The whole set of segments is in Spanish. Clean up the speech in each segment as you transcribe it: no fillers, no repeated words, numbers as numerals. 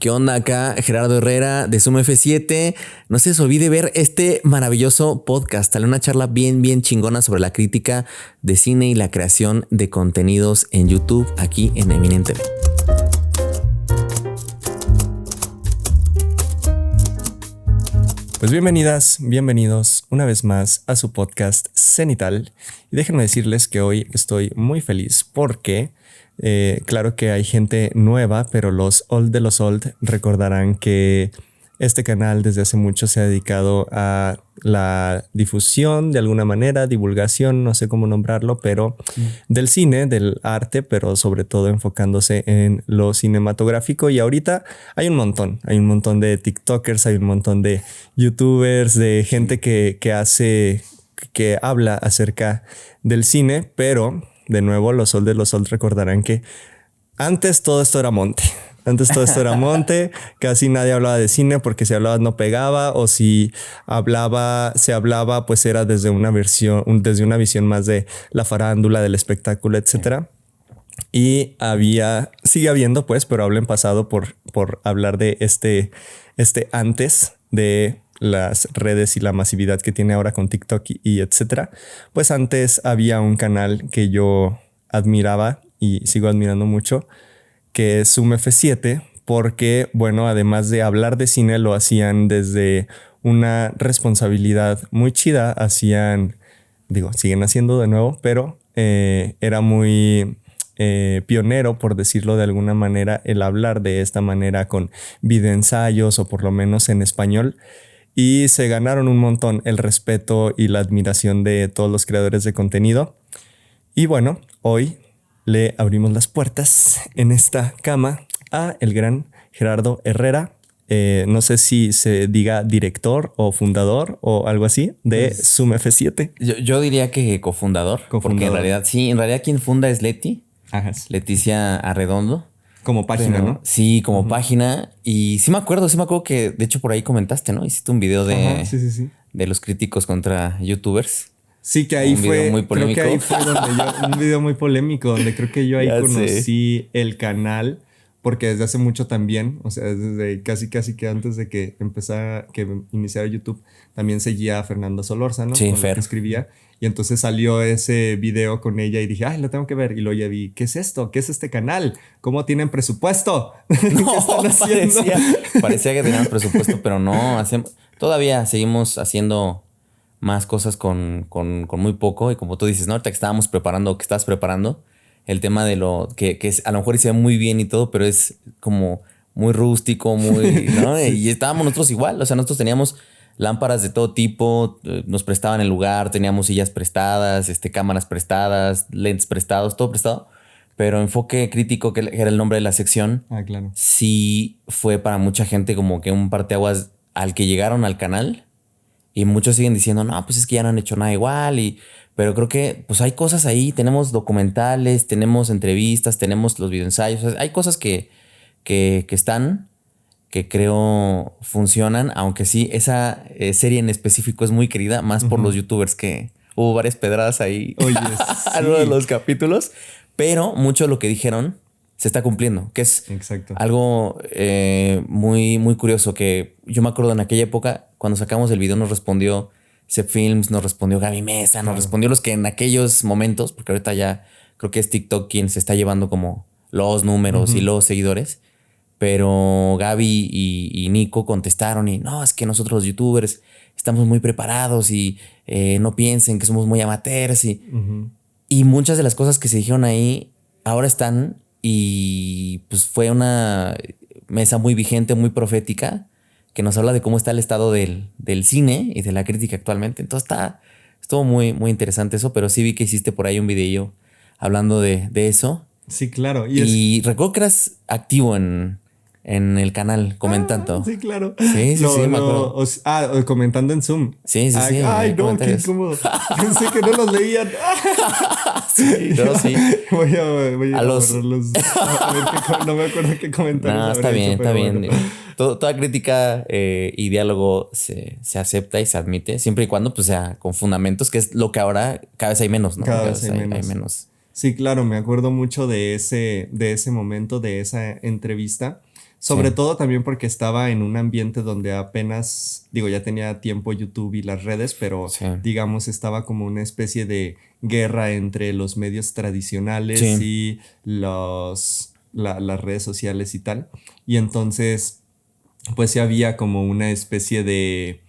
¿Qué onda acá? Gerardo Herrera de Zoom F7. No se les olvide ver este maravilloso podcast. Sale una charla bien chingona sobre la crítica de cine y la creación de contenidos en YouTube aquí en Eminente TV. Pues bienvenidas, bienvenidos una vez más a su podcast Cenital. Y déjenme decirles que hoy estoy muy feliz porque claro que hay gente nueva, pero los old de los old recordarán que este canal desde hace mucho se ha dedicado a la difusión de alguna manera, divulgación, no sé cómo nombrarlo, pero del cine, del arte, pero sobre todo enfocándose en lo cinematográfico. Y ahorita hay un montón de TikTokers, hay un montón de YouTubers, de gente que habla acerca del cine, pero de nuevo los old de los old recordarán que antes todo esto era monte. Casi nadie hablaba de cine porque si hablaba no pegaba, o si se hablaba pues era desde una visión más de la farándula, del espectáculo, etcétera. Y sigue habiendo pues, pero hablo en pasado por hablar de este antes de las redes y la masividad que tiene ahora con TikTok y etcétera. Pues antes había un canal que yo admiraba y sigo admirando mucho, que es Zoom F7, porque, bueno, además de hablar de cine, lo hacían desde una responsabilidad muy chida. Siguen haciendo de nuevo, pero era muy pionero, por decirlo de alguna manera, el hablar de esta manera con videoensayos o por lo menos en español. Y se ganaron un montón el respeto y la admiración de todos los creadores de contenido. Y bueno, hoy le abrimos las puertas en esta cama a el gran Gerardo Herrera. No sé si se diga director o fundador o algo así de Zoom F7. Yo diría que cofundador. Porque en realidad quien funda es Leti. Ajá. Leticia Arredondo. Como página, ¿no? Sí, como página. Y sí me acuerdo que de hecho por ahí comentaste, ¿no? Hiciste un video de los críticos contra YouTubers. Sí, que ahí fue muy polémico. Creo que ahí fue un video muy polémico donde creo que yo ahí conocí el canal, porque desde hace mucho también, o sea, desde casi que antes de que iniciara YouTube, también seguía a Fernanda Solórzano, sí, con la que escribía. Y entonces salió ese video con ella y dije, ay, lo tengo que ver. Y luego ya vi, ¿qué es esto? ¿Qué es este canal? ¿Cómo tienen presupuesto? No, ¿qué están haciendo? Parecía que teníamos presupuesto, pero no. Todavía seguimos haciendo más cosas con muy poco. Y como tú dices, ¿no? Ahorita que estabas preparando, el tema de lo que a lo mejor se ve muy bien y todo, pero es como muy rústico, muy, ¿no? Sí. Y estábamos nosotros igual. O sea, nosotros teníamos lámparas de todo tipo, nos prestaban el lugar, teníamos sillas prestadas, cámaras prestadas, lentes prestados, todo prestado. Pero Enfoque Crítico, que era el nombre de la sección, claro, sí fue para mucha gente como que un parteaguas al que llegaron al canal. Y muchos siguen diciendo, no, pues es que ya no han hecho nada igual. Pero creo que pues hay cosas ahí, tenemos documentales, tenemos entrevistas, tenemos los videoensayos. O sea, hay cosas que están, que creo funcionan, aunque sí, esa serie en específico es muy querida, más por los youtubers, que hubo varias pedradas ahí. Oye, en uno de los capítulos. Pero mucho de lo que dijeron se está cumpliendo, que es algo muy curioso, que yo me acuerdo en aquella época, cuando sacamos el video nos respondió Sep Films, nos respondió Gaby Mesa, nos respondió los que en aquellos momentos, porque ahorita ya creo que es TikTok quien se está llevando como los números y los seguidores, pero Gaby y Nico contestaron y no, es que nosotros los youtubers estamos muy preparados y no piensen que somos muy amateurs y muchas de las cosas que se dijeron ahí ahora están. Y pues fue una mesa muy vigente, muy profética, que nos habla de cómo está el estado del cine y de la crítica actualmente. Entonces estuvo muy muy eso, pero sí vi que hiciste por ahí un videillo hablando de eso. Sí, claro. Y recuerdo que eras activo en el canal comentando. Sí, claro. Sí, me acuerdo. Comentando en Zoom. Sí. Ay, no, qué incómodo. Pensé que no los leían. Sí. Voy a borrarlos. A ver no me acuerdo qué comentarios. No, está bien. Bueno. Toda crítica y diálogo se acepta y se admite, siempre y cuando pues sea con fundamentos, que es lo que ahora cada vez hay menos, ¿no? Cada vez hay menos. Sí, claro, me acuerdo mucho de ese momento, de esa entrevista. Sobre todo también porque estaba en un ambiente donde apenas, digo, ya tenía tiempo YouTube y las redes, pero digamos estaba como una especie de guerra entre los medios tradicionales y las redes sociales y tal. Y entonces, pues sí había como una especie de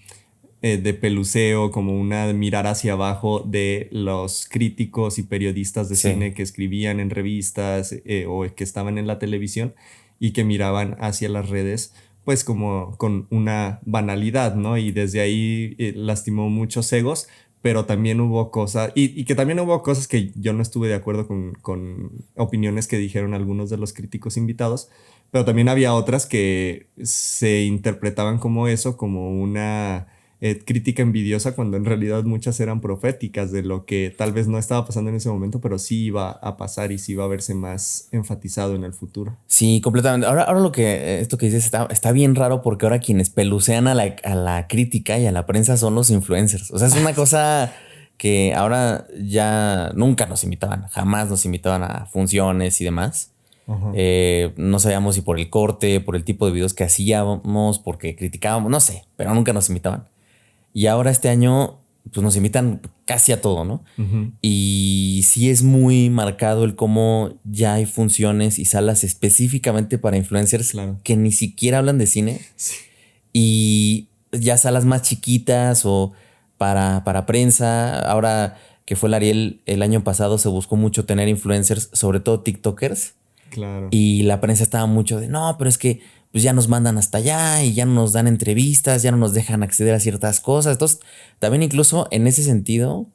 peluceo, como una mirar hacia abajo de los críticos y periodistas de cine que escribían en revistas o que estaban en la televisión y que miraban hacia las redes pues como con una banalidad, ¿no? Y desde ahí lastimó muchos egos, pero también hubo cosas, y que también hubo cosas que yo no estuve de acuerdo con opiniones que dijeron algunos de los críticos invitados, pero también había otras que se interpretaban como eso, como una crítica envidiosa, cuando en realidad muchas eran proféticas de lo que tal vez no estaba pasando en ese momento, pero sí iba a pasar y sí iba a verse más enfatizado en el futuro. Sí, completamente. Ahora lo que esto que dices está bien raro, porque ahora quienes pelucean a la crítica y a la prensa son los influencers. O sea, es una cosa que ahora ya nunca nos invitaban, jamás nos invitaban a funciones y demás. No sabíamos si por el corte, por el tipo de videos que hacíamos, porque criticábamos, no sé, pero nunca nos invitaban. Y ahora este año, pues nos invitan casi a todo, ¿no? Y sí es muy marcado el cómo ya hay funciones y salas específicamente para influencers que ni siquiera hablan de cine. Y ya salas más chiquitas o para prensa. Ahora que fue el Ariel el año pasado, se buscó mucho tener influencers, sobre todo TikTokers. Y la prensa estaba mucho de, no, pero es que pues ya nos mandan hasta allá y ya no nos dan entrevistas, ya no nos dejan acceder a ciertas cosas. Entonces, también incluso en ese sentido,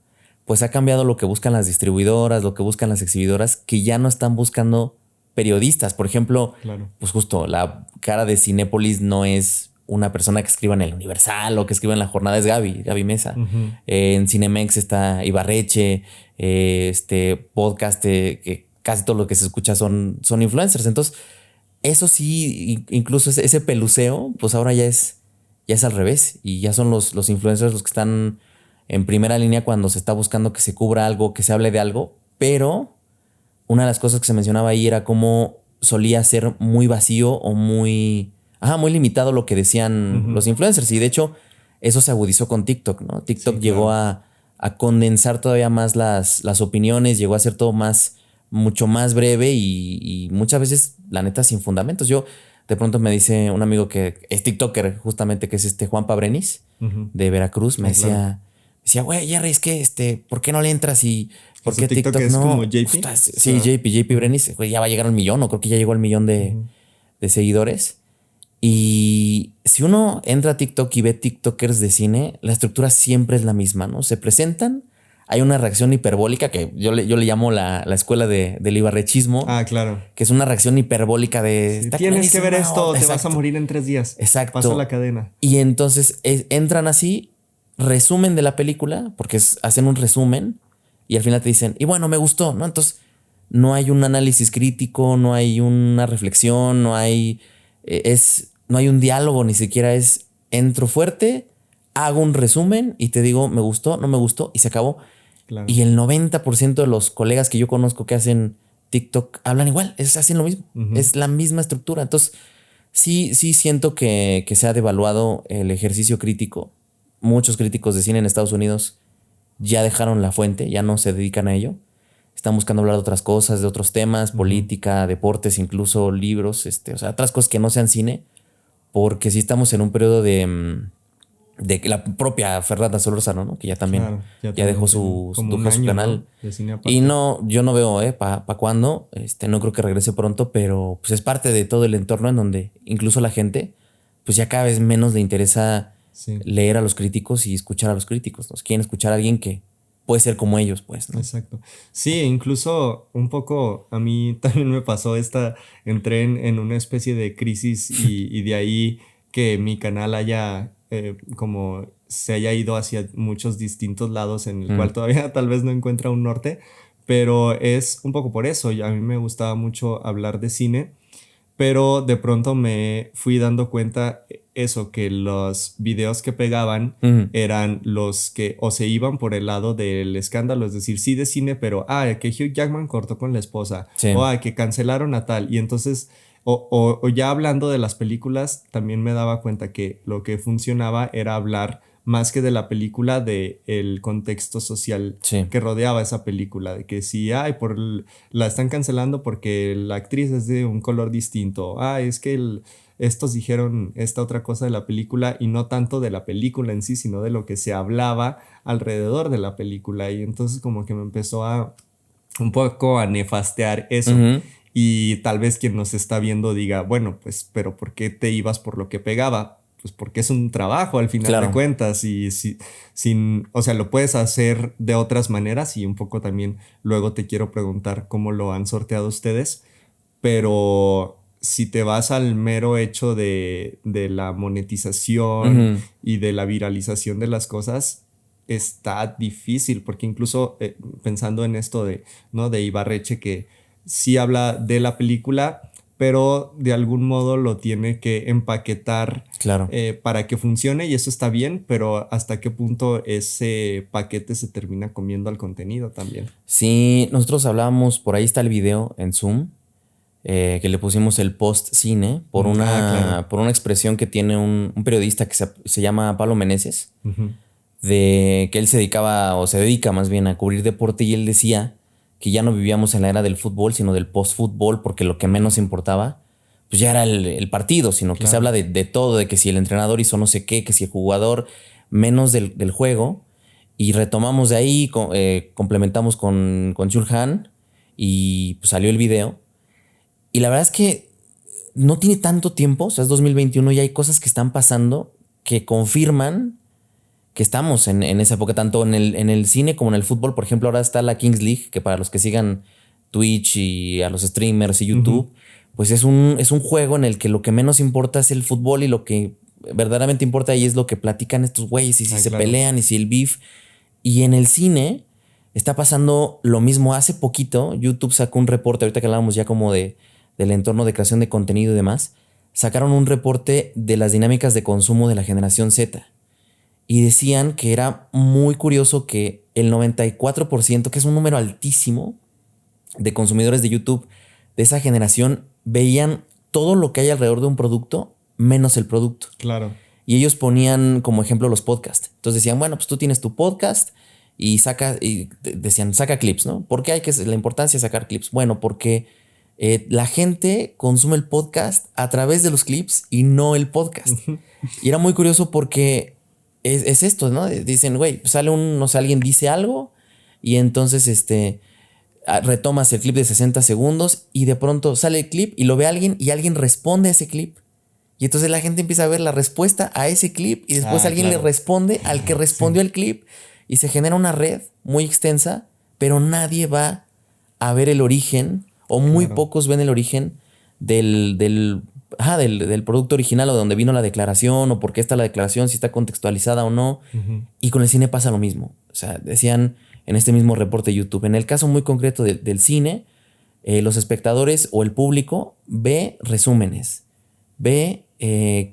pues ha cambiado lo que buscan las distribuidoras, lo que buscan las exhibidoras, que ya no están buscando periodistas. Por ejemplo, pues justo la cara de Cinépolis no es una persona que escriba en el Universal o que escriba en La Jornada, es Gaby Mesa. En Cinemex está Ibarreche, podcast que casi todo lo que se escucha son influencers. Entonces, eso sí, incluso ese peluceo, pues ahora ya es al revés. Y ya son los influencers los que están en primera línea cuando se está buscando que se cubra algo, que se hable de algo. Pero una de las cosas que se mencionaba ahí era cómo solía ser muy vacío o muy limitado lo que decían los influencers. Y de hecho, eso se agudizó con TikTok, ¿no? TikTok llegó a condensar todavía más las opiniones, llegó a ser todo mucho más breve y muchas veces, la neta, sin fundamentos. Yo, de pronto me dice un amigo que es TikToker, justamente, que es Juan Pabrenis, de Veracruz, me decía, güey, Jerry, es que ¿por qué no le entras? Y ¿por qué TikTok es no? como JP? Sí, JP Brenis, güey, ya va a llegar al millón, o creo que ya llegó al millón de seguidores. Y si uno entra a TikTok y ve TikTokers de cine, la estructura siempre es la misma, ¿no? Se presentan, hay una reacción hiperbólica que yo le llamo la escuela del ibarrechismo. Ah, claro. Que es una reacción hiperbólica de... Tienes que ver esto, te vas a morir en 3 días. Exacto. Pasa la cadena. Y entonces entran así, resumen de la película, porque hacen un resumen y al final te dicen, y bueno, me gustó, ¿no? Entonces no hay un análisis crítico, no hay una reflexión, no hay un diálogo, ni siquiera entro fuerte, hago un resumen y te digo, me gustó, no me gustó y se acabó. Claro. Y el 90% de los colegas que yo conozco que hacen TikTok hablan igual, hacen lo mismo, es la misma estructura. Entonces, sí siento que se ha devaluado el ejercicio crítico. Muchos críticos de cine en Estados Unidos ya dejaron la fuente, ya no se dedican a ello. Están buscando hablar de otras cosas, de otros temas, política, deportes, incluso libros, o sea, otras cosas que no sean cine, porque sí estamos en un periodo de la propia Fernanda Solórzano, ¿no? Que ya también ya dejó su canal. ¿No? Y yo no veo para cuándo. No creo que regrese pronto, pero pues es parte de todo el entorno en donde incluso la gente, pues ya cada vez menos le interesa leer a los críticos y escuchar a los críticos. ¿No? Quieren escuchar a alguien que puede ser como ellos, pues, ¿no? Exacto. Sí, incluso un poco a mí también me pasó entré en una especie de crisis y de ahí que mi canal como se haya ido hacia muchos distintos lados en el cual todavía tal vez no encuentra un norte, pero es un poco por eso. A mí me gustaba mucho hablar de cine, pero de pronto me fui dando cuenta que los videos que pegaban eran los que o se iban por el lado del escándalo, es decir, sí de cine, pero que Hugh Jackman cortó con la esposa, o que cancelaron a tal, y entonces O ya hablando de las películas, también me daba cuenta que lo que funcionaba era hablar más que de la película, de el contexto social que rodeaba esa película, de que si, la están cancelando porque la actriz es de un color distinto, es que estos dijeron esta otra cosa de la película, y no tanto de la película en sí, sino de lo que se hablaba alrededor de la película, y entonces como que me empezó un poco a nefastear eso. Y tal vez quien nos está viendo diga, bueno, pues, pero ¿por qué te ibas por lo que pegaba? Pues porque es un trabajo al final de cuentas, y o sea, lo puedes hacer de otras maneras, y un poco también luego te quiero preguntar cómo lo han sorteado ustedes, pero si te vas al mero hecho de la monetización y de la viralización de las cosas, está difícil, porque incluso pensando en esto ¿no? de Ibarreche, que sí habla de la película, pero de algún modo lo tiene que empaquetar para que funcione, y eso está bien, pero hasta qué punto ese paquete se termina comiendo al contenido también. Sí, nosotros hablábamos, por ahí está el video en Zoom, que le pusimos el post cine por una expresión que tiene un periodista que se llama Pablo Meneses, de que él se dedicaba, o se dedica más bien, a cubrir deporte, y él decía que ya no vivíamos en la era del fútbol, sino del post-fútbol, porque lo que menos importaba pues ya era el partido, sino que se habla de todo, de que si el entrenador hizo no sé qué, que si el jugador, menos del juego. Y retomamos de ahí, complementamos con Chulhan, y pues salió el video. Y la verdad es que no tiene tanto tiempo, o sea, es 2021 y hay cosas que están pasando que confirman que estamos en esa época, tanto en el cine como en el fútbol. Por ejemplo, ahora está la Kings League, que para los que sigan Twitch y a los streamers y YouTube, pues es un juego en el que lo que menos importa es el fútbol, y lo que verdaderamente importa ahí es lo que platican estos güeyes, y si se pelean, y si el beef. Y en el cine está pasando lo mismo. Hace poquito YouTube sacó un reporte, ahorita que hablábamos ya como del entorno de creación de contenido y demás, sacaron un reporte de las dinámicas de consumo de la generación Z. Y decían que era muy curioso que el 94%, que es un número altísimo, de consumidores de YouTube de esa generación, veían todo lo que hay alrededor de un producto menos el producto. Claro. Y ellos ponían como ejemplo los podcasts. Entonces decían, bueno, pues tú tienes tu podcast y decían, saca clips, ¿no? ¿Por qué la importancia de sacar clips? Bueno, porque la gente consume el podcast a través de los clips y no el podcast. Y era muy curioso porque es esto, ¿no? Dicen, güey, sale no sé, alguien dice algo, y entonces retomas el clip de 60 segundos y de pronto sale el clip y lo ve alguien, y alguien responde a ese clip. Y entonces la gente empieza a ver la respuesta a ese clip, y después alguien le responde al que respondió al clip, y se genera una red muy extensa, pero nadie va a ver el origen, o muy pocos ven el origen del producto original, o de donde vino la declaración, o por qué está la declaración, si está contextualizada o no. Y con el cine pasa lo mismo. O sea, decían en este mismo reporte de YouTube, en el caso muy concreto del cine, los espectadores o el público ve resúmenes, ve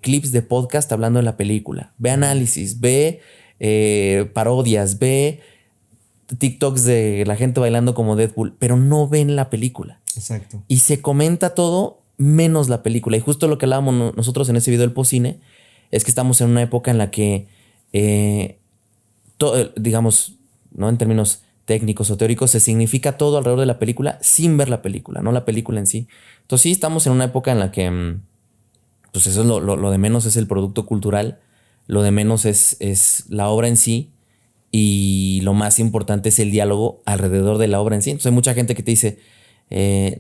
clips de podcast hablando de la película, ve análisis, ve parodias, ve TikToks de la gente bailando como Deadpool, pero no ven la película. Exacto. Y se comenta todo menos la película. Y justo lo que hablábamos nosotros en ese video del Postcine es que estamos en una época en la que digamos, ¿no? En términos técnicos o teóricos, se significa todo alrededor de la película sin ver la película, no la película en sí. Entonces sí, estamos en una época en la que pues eso es lo de menos, es el producto cultural, lo de menos es la obra en sí, y lo más importante es el diálogo alrededor de la obra en sí. Entonces hay mucha gente que te dice,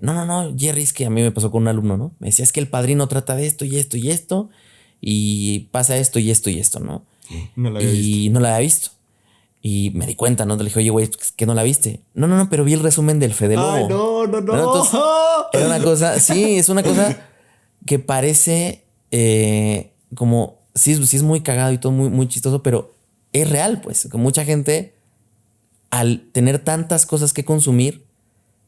no, Jerry, es que a mí me pasó con un alumno, ¿no? Me decía, es que El Padrino trata de esto y esto y esto, y pasa esto y esto y esto, ¿no? No la había visto. No la había visto. Y me di cuenta, ¿no? Le dije, oye, güey, ¿qué no la viste? No, pero vi el resumen del Fede Lobo. ¡Ay, no! Entonces, era una cosa, sí, es una cosa que parece como, sí es muy cagado y todo muy, muy chistoso, pero es real, pues. Que mucha gente, al tener tantas cosas que consumir,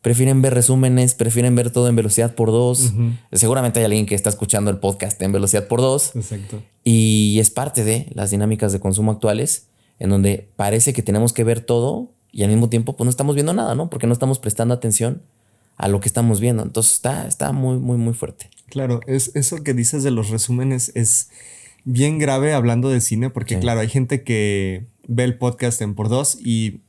prefieren ver resúmenes, prefieren ver todo en velocidad por 2. Seguramente hay alguien que está escuchando el podcast en velocidad por 2. Exacto. Y es parte de las dinámicas de consumo actuales, en donde parece que tenemos que ver todo y al mismo tiempo pues no estamos viendo nada, ¿no? Porque no estamos prestando atención a lo que estamos viendo. Entonces está muy, muy, muy fuerte. Claro, eso que dices de los resúmenes es bien grave hablando de cine, porque claro, hay gente que ve el podcast en por dos y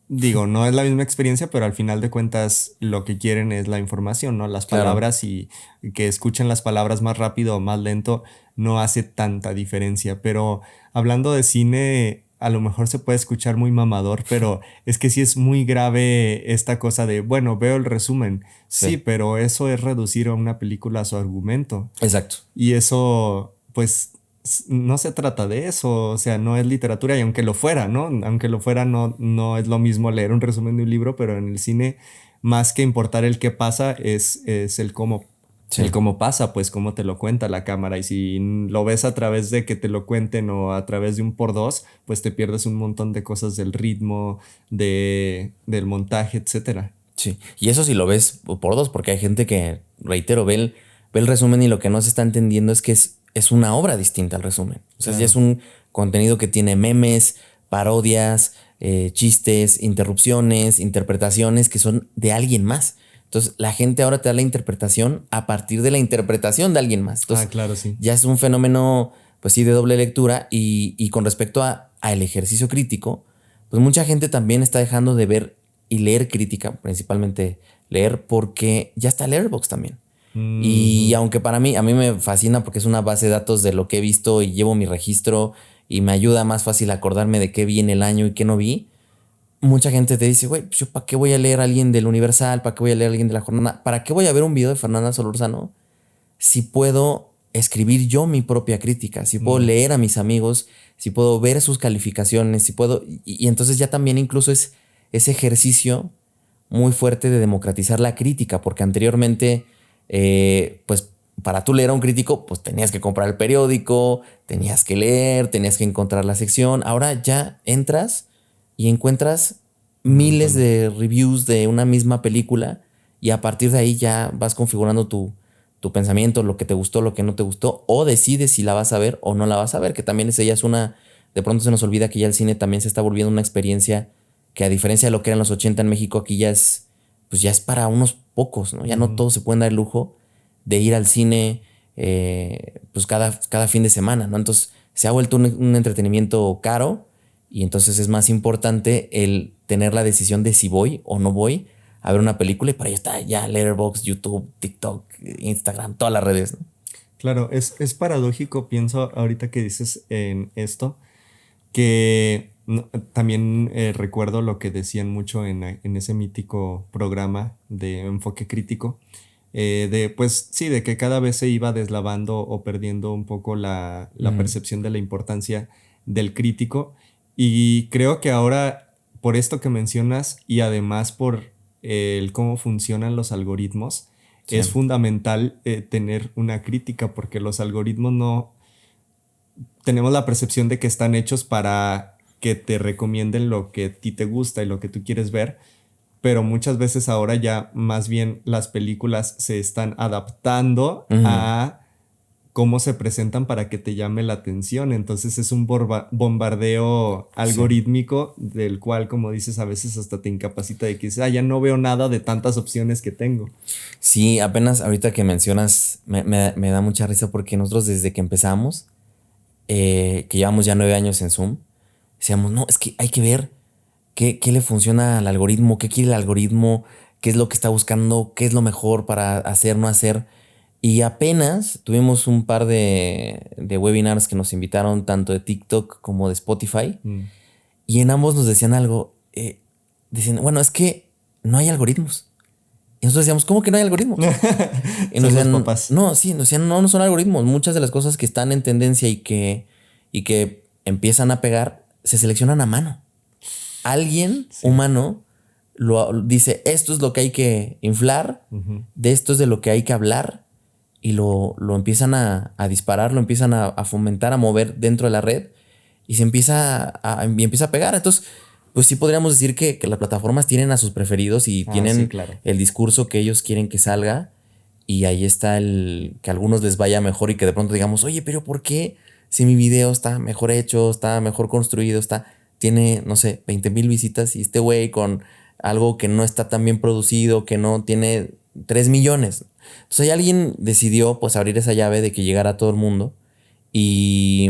digo, no es la misma experiencia, pero al final de cuentas lo que quieren es la información, ¿no? Las palabras y que escuchen las palabras más rápido o más lento no hace tanta diferencia. Pero hablando de cine, a lo mejor se puede escuchar muy mamador, pero es que sí es muy grave esta cosa de, bueno, veo el resumen. Sí, pero eso es reducir a una película a su argumento. Exacto. Y eso, pues no se trata de eso, o sea, no es literatura y aunque lo fuera, ¿no? Aunque lo fuera, no es lo mismo leer un resumen de un libro, pero en el cine, más que importar el qué pasa, es el cómo. Sí. El cómo pasa, pues cómo te lo cuenta la cámara. Y si lo ves a través de que te lo cuenten o a través de un por dos, pues te pierdes un montón de cosas del ritmo, del montaje, etcétera. Sí, y eso sí lo ves por dos, porque hay gente que, reitero, ve el resumen y lo que no se está entendiendo es que es una obra distinta al resumen. O sea, ya es un contenido que tiene memes, parodias, chistes, interrupciones, interpretaciones que son de alguien más. Entonces, la gente ahora te da la interpretación a partir de la interpretación de alguien más. Entonces, claro, sí. Ya es un fenómeno, pues sí, de doble lectura. Y con respecto a el ejercicio crítico, pues mucha gente también está dejando de ver y leer crítica, principalmente leer, porque ya está Letterboxd también. Y aunque a mí me fascina porque es una base de datos de lo que he visto y llevo mi registro y me ayuda más fácil acordarme de qué vi en el año y qué no vi, mucha gente te dice, güey, pues yo ¿para qué voy a leer a alguien del Universal? ¿Para qué voy a leer a alguien de La Jornada? ¿Para qué voy a ver un video de Fernanda Solórzano si puedo escribir yo mi propia crítica? Si puedo leer a mis amigos, si puedo ver sus calificaciones, si puedo... Y entonces ya también incluso es ese ejercicio muy fuerte de democratizar la crítica, porque anteriormente, pues para tú leer a un crítico, pues tenías que comprar el periódico, tenías que leer, tenías que encontrar la sección. Ahora ya entras y encuentras miles de reviews de una misma película y a partir de ahí ya vas configurando tu pensamiento, lo que te gustó, lo que no te gustó, o decides si la vas a ver o no la vas a ver, que también esa ya es una... De pronto se nos olvida que ya el cine también se está volviendo una experiencia que, a diferencia de lo que eran los 80 en México, aquí ya es, pues ya es para unos pocos, ¿no? Ya no todos se pueden dar el lujo de ir al cine pues cada fin de semana, ¿no? Entonces se ha vuelto un entretenimiento caro y entonces es más importante el tener la decisión de si voy o no voy a ver una película, y para ello está ya Letterboxd, YouTube, TikTok, Instagram, todas las redes, ¿no? Claro, es paradójico, pienso ahorita que dices en esto, que también recuerdo lo que decían mucho en ese mítico programa de enfoque crítico, pues sí, de que cada vez se iba deslavando o perdiendo un poco la percepción de la importancia del crítico, y creo que ahora, por esto que mencionas y además por el cómo funcionan los algoritmos, es fundamental tener una crítica, porque los algoritmos no... Tenemos la percepción de que están hechos para que te recomienden lo que a ti te gusta y lo que tú quieres ver, pero muchas veces ahora ya más bien las películas se están adaptando a cómo se presentan para que te llame la atención. Entonces es un bombardeo algorítmico del cual, como dices, a veces hasta te incapacita de que dices, ya no veo nada de tantas opciones que tengo. Sí, apenas ahorita que mencionas me da mucha risa porque nosotros desde que empezamos, que llevamos ya 9 años en Zoom, decíamos, no, es que hay que ver qué le funciona al algoritmo, qué quiere el algoritmo, qué es lo que está buscando, qué es lo mejor para hacer, no hacer. Y apenas tuvimos un par de webinars que nos invitaron tanto de TikTok como de Spotify. Y en ambos nos decían algo. Decían, bueno, es que no hay algoritmos. Y nosotros decíamos, ¿cómo que no hay algoritmos? Y nos decían, no, sí, nos decían, no son algoritmos. Muchas de las cosas que están en tendencia y que empiezan a pegar se seleccionan a mano. Alguien humano dice, esto es lo que hay que inflar, de esto es de lo que hay que hablar, y lo empiezan a disparar, lo empiezan a fomentar, a mover dentro de la red, y se empieza a pegar. Entonces, pues sí podríamos decir que las plataformas tienen a sus preferidos y tienen el discurso que ellos quieren que salga, y ahí está el que a algunos les vaya mejor y que de pronto digamos, oye, pero ¿por qué si mi video está mejor hecho, está mejor construido, tiene, no sé, 20,000 visitas, y este güey con algo que no está tan bien producido, que no tiene 3 millones. Entonces ahí alguien decidió pues abrir esa llave de que llegara a todo el mundo y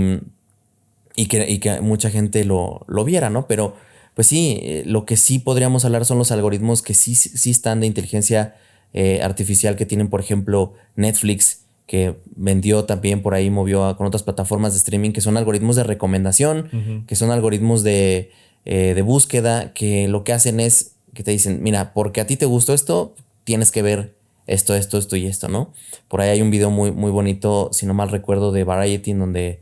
que mucha gente lo viera, ¿no? Pero pues sí, lo que sí podríamos hablar son los algoritmos que sí están de inteligencia artificial que tienen, por ejemplo, Netflix, que vendió también por ahí, movió con otras plataformas de streaming, que son algoritmos de recomendación, que son algoritmos de búsqueda, que lo que hacen es que te dicen, mira, porque a ti te gustó esto, tienes que ver esto y esto, ¿no? Por ahí hay un video muy, muy bonito, si no mal recuerdo, de Variety, en donde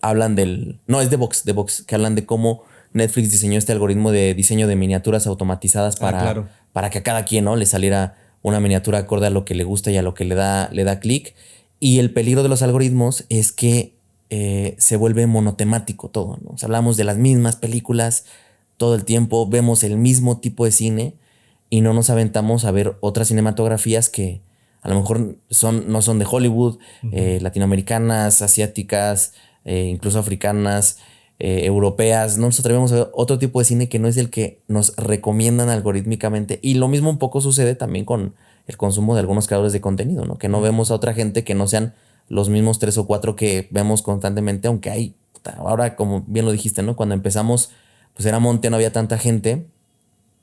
hablan del... No, es de Vox, que hablan de cómo Netflix diseñó este algoritmo de diseño de miniaturas automatizadas para que a cada quien, ¿no?, le saliera una miniatura acorde a lo que le gusta y a lo que le da clic. Y el peligro de los algoritmos es que se vuelve monotemático todo, ¿no? O sea, hablamos de las mismas películas todo el tiempo, vemos el mismo tipo de cine y no nos aventamos a ver otras cinematografías que a lo mejor no son de Hollywood, latinoamericanas, asiáticas, incluso africanas, europeas. No nos atrevemos a ver otro tipo de cine que no es el que nos recomiendan algorítmicamente. Y lo mismo un poco sucede también con el consumo de algunos creadores de contenido, ¿no? Que no vemos a otra gente que no sean los mismos 3 o 4 que vemos constantemente, aunque hay, ahora como bien lo dijiste, ¿no? Cuando empezamos, pues era monte, no había tanta gente,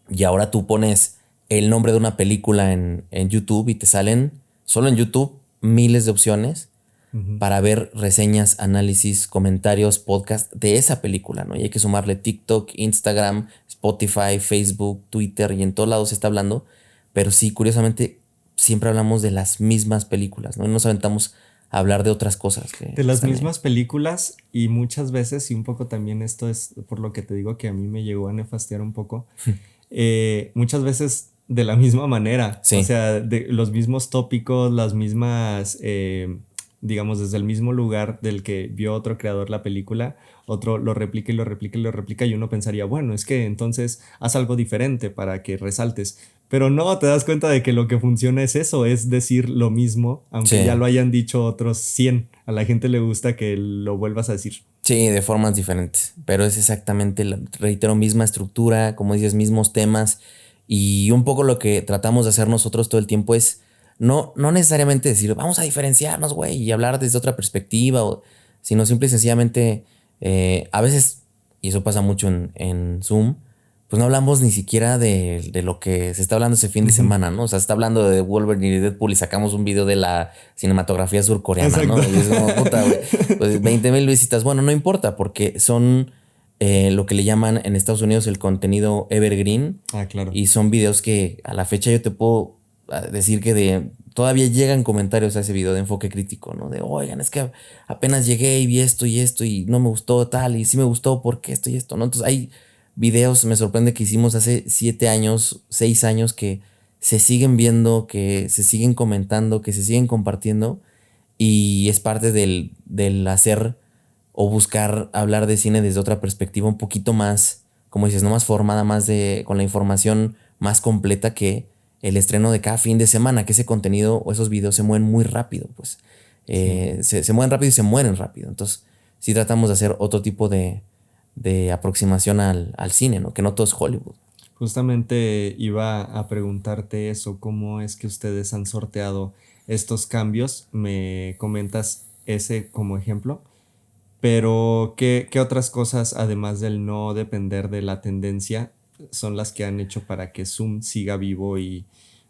y ahora tú pones el nombre de una película en YouTube y te salen, solo en YouTube, miles de opciones para ver reseñas, análisis, comentarios, podcast de esa película, ¿no? Y hay que sumarle TikTok, Instagram, Spotify, Facebook, Twitter, y en todos lados se está hablando. Pero sí, curiosamente, siempre hablamos de las mismas películas, ¿no? Y nos aventamos a hablar de otras cosas. De las mismas películas, y muchas veces, y un poco también esto es por lo que te digo que a mí me llegó a nefastear un poco, muchas veces de la misma manera. Sí. O sea, de los mismos tópicos, las mismas... digamos, desde el mismo lugar del que vio otro creador la película, otro lo replica y lo replica y lo replica, y uno pensaría, bueno, es que entonces haz algo diferente para que resaltes. Pero no, te das cuenta de que lo que funciona es eso, es decir lo mismo, aunque ya lo hayan dicho otros 100. A la gente le gusta que lo vuelvas a decir. Sí, de formas diferentes, pero es exactamente, reitero, misma estructura, como dices, mismos temas, y un poco lo que tratamos de hacer nosotros todo el tiempo es no necesariamente decir, vamos a diferenciarnos, güey, y hablar desde otra perspectiva, sino simple y sencillamente, a veces, y eso pasa mucho en Zoom, pues no hablamos ni siquiera de lo que se está hablando ese fin de semana, ¿no? O sea, se está hablando de Wolverine y Deadpool y sacamos un video de la cinematografía surcoreana, exacto, ¿no? Y es como, puta, güey, pues 20,000 visitas. Bueno, no importa, porque son lo que le llaman en Estados Unidos el contenido evergreen. Ah, claro. Y son videos que a la fecha yo te puedo decir que todavía llegan comentarios a ese video de Enfoque Crítico, ¿no? De, oigan, es que apenas llegué y vi esto y no me gustó tal, y sí me gustó porque esto y esto, ¿no? Entonces hay videos, me sorprende, que hicimos hace 7 años, 6 años, que se siguen viendo, que se siguen comentando, que se siguen compartiendo, y es parte del hacer o buscar hablar de cine desde otra perspectiva un poquito más, como dices, no más formada, con la información más completa que el estreno de cada fin de semana, que ese contenido o esos videos se mueven muy rápido, pues. Se mueven rápido y se mueren rápido. Entonces, sí tratamos de hacer otro tipo de aproximación al cine, ¿no? Que no todo es Hollywood. Justamente iba a preguntarte eso, ¿cómo es que ustedes han sorteado estos cambios? Me comentas ese como ejemplo, pero ¿qué otras cosas, además del no depender de la tendencia, son las que han hecho para que Zoom siga vivo y,